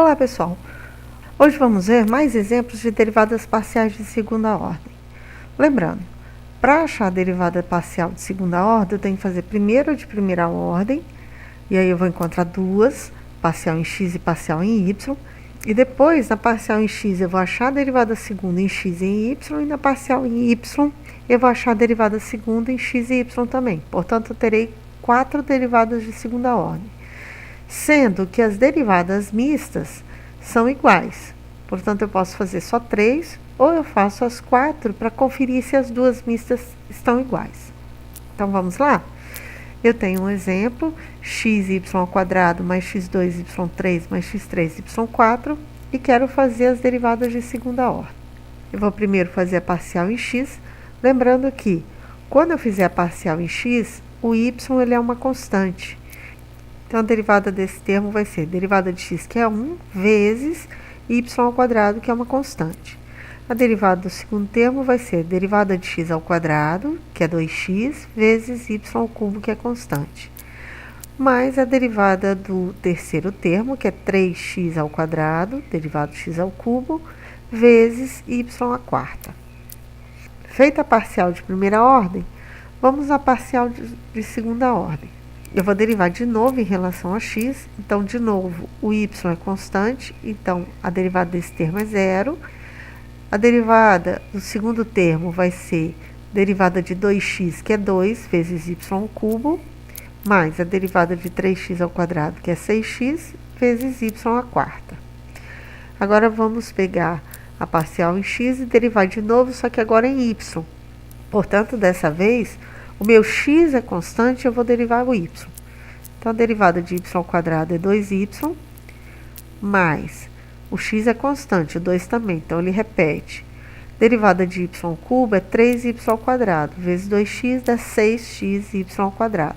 Olá, pessoal! Hoje vamos ver mais exemplos de derivadas parciais de segunda ordem. Lembrando, para achar a derivada parcial de segunda ordem, eu tenho que fazer primeiro a de primeira ordem, e aí eu vou encontrar duas, parcial em x e parcial em y, e depois, na parcial em x, eu vou achar a derivada segunda em x e em y, e na parcial em y, eu vou achar a derivada segunda em x e y também. Portanto, eu terei 4 derivadas de segunda ordem, sendo que as derivadas mistas são iguais. Portanto, eu posso fazer só 3, ou eu faço as 4 para conferir se as duas mistas estão iguais. Então, vamos lá? Eu tenho um exemplo, xy² mais x2y3 mais x3y4, e quero fazer as derivadas de segunda ordem. Eu vou primeiro fazer a parcial em x, lembrando que, quando eu fizer a parcial em x, o y ele é uma constante. Então, a derivada desse termo vai ser derivada de x, que é 1, vezes y², que é uma constante. A derivada do segundo termo vai ser derivada de x², que é 2x, vezes y³, que é constante. Mais a derivada do terceiro termo, que é 3x², derivado de x², vezes y². Feita a parcial de primeira ordem, vamos à parcial de segunda ordem. Eu vou derivar de novo em relação a x, então, de novo, o y é constante, então, a derivada desse termo é 0. A derivada do segundo termo vai ser derivada de 2x, que é 2, vezes y³, mais a derivada de 3x², que é 6x, vezes y². Agora, vamos pegar a parcial em x e derivar de novo, só que agora em y. Portanto, dessa vez, o meu x é constante, eu vou derivar o y. Então, a derivada de y² é 2y, mais o x é constante, o 2 também, então ele repete. Derivada de y³ é 3y², vezes 2x dá 6xy².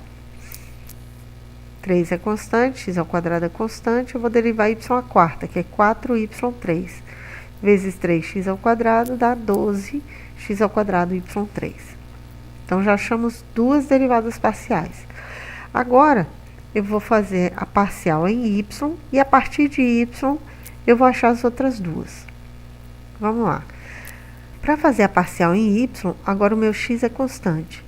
3 é constante, x² é constante, eu vou derivar y², que é 4y3, vezes 3x² dá 12x²y3. Então, já achamos duas derivadas parciais. Agora, eu vou fazer a parcial em y, e a partir de y, eu vou achar as outras duas. Vamos lá. Para fazer a parcial em y, agora o meu x é constante.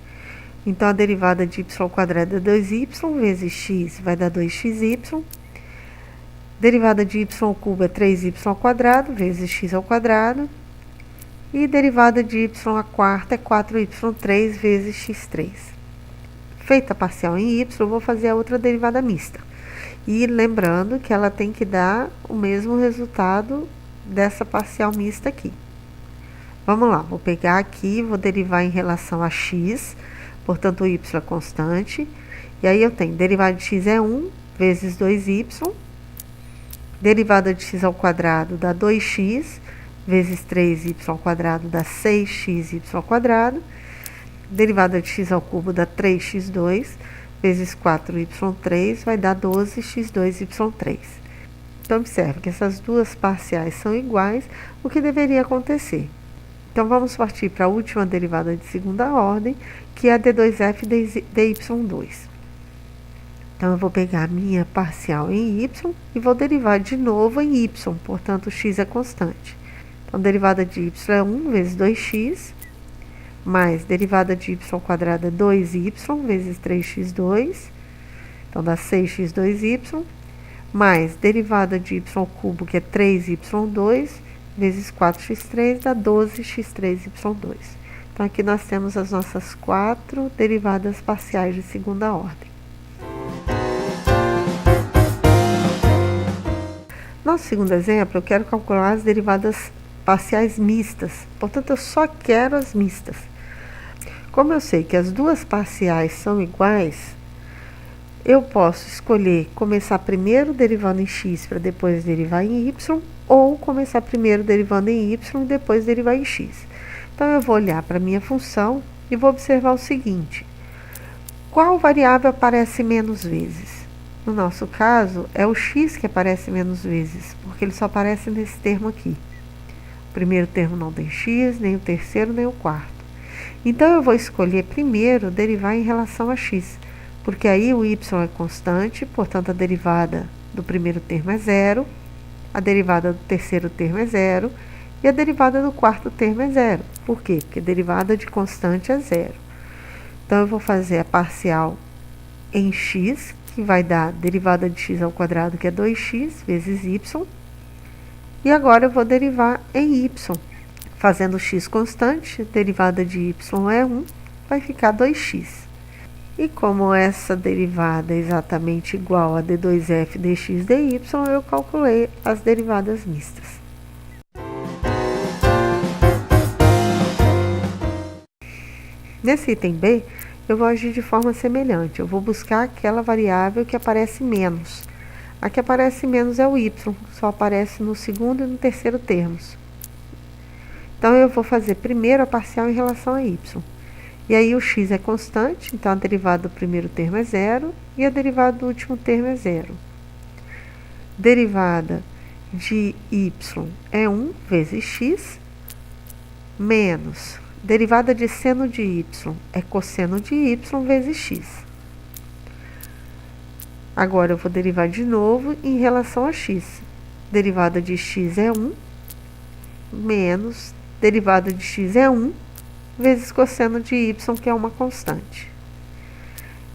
Então, a derivada de y² é 2y, vezes x vai dar 2xy. Derivada de y³ é 3y², vezes x². E derivada de y² é 4y3 vezes x3. Feita a parcial em y, eu vou fazer a outra derivada mista. E lembrando que ela tem que dar o mesmo resultado dessa parcial mista aqui. Vamos lá, vou pegar aqui, vou derivar em relação a x, portanto o y é constante. E aí eu tenho derivada de x é 1, vezes 2y. Derivada de x² dá 2x, vezes 3y² dá 6xy². Derivada de x³ dá 3x2, vezes 4y3 vai dar 12x2y3. Então, observe que essas duas parciais são iguais, o que deveria acontecer. Então, vamos partir para a última derivada de segunda ordem, que é a d2f dy2. Então, eu vou pegar a minha parcial em y e vou derivar de novo em y, portanto, x é constante. Então, derivada de y é 1 vezes 2x, mais derivada de y² é 2y, vezes 3x2, então dá 6x2y, mais derivada de y³, que é 3y2, vezes 4x3, dá 12x3y2. Então, aqui nós temos as nossas 4 derivadas parciais de segunda ordem. No segundo exemplo, eu quero calcular as derivadas parciais mistas, portanto, eu só quero as mistas. Como eu sei que as duas parciais são iguais, eu posso escolher começar primeiro derivando em x para depois derivar em y, ou começar primeiro derivando em y e depois derivar em x. Então, eu vou olhar para a minha função e vou observar o seguinte: qual variável aparece menos vezes? No nosso caso, é o x que aparece menos vezes, porque ele só aparece nesse termo aqui. O primeiro termo não tem x, nem o terceiro, nem o quarto. Então, eu vou escolher primeiro derivar em relação a x, porque aí o y é constante, portanto, a derivada do primeiro termo é 0, a derivada do terceiro termo é zero e a derivada do quarto termo é zero. Por quê? Porque a derivada de constante é zero. Então, eu vou fazer a parcial em x, que vai dar derivada de x ao quadrado, que é 2x vezes y. E agora eu vou derivar em y. Fazendo x constante, derivada de y é 1, vai ficar 2x. E como essa derivada é exatamente igual a d2f dx dy, eu calculei as derivadas mistas. Nesse item B, eu vou agir de forma semelhante. Eu vou buscar aquela variável que aparece menos. A que aparece menos é o y, só aparece no segundo e no terceiro termos. Então, eu vou fazer primeiro a parcial em relação a y. E aí, o x é constante, então a derivada do primeiro termo é zero e a derivada do último termo é zero. Derivada de y é 1 vezes x, menos derivada de seno de y é cosseno de y vezes x. Agora, eu vou derivar de novo em relação a x. Derivada de x é 1, menos derivada de x é 1, vezes cosseno de y, que é uma constante.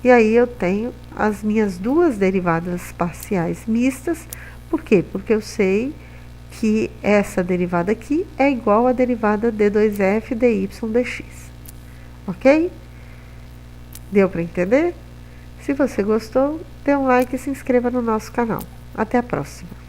E aí, eu tenho as minhas duas derivadas parciais mistas. Por quê? Porque eu sei que essa derivada aqui é igual à derivada d2f dy dx. Ok? Deu para entender? Se você gostou, dê um like e se inscreva no nosso canal. Até a próxima!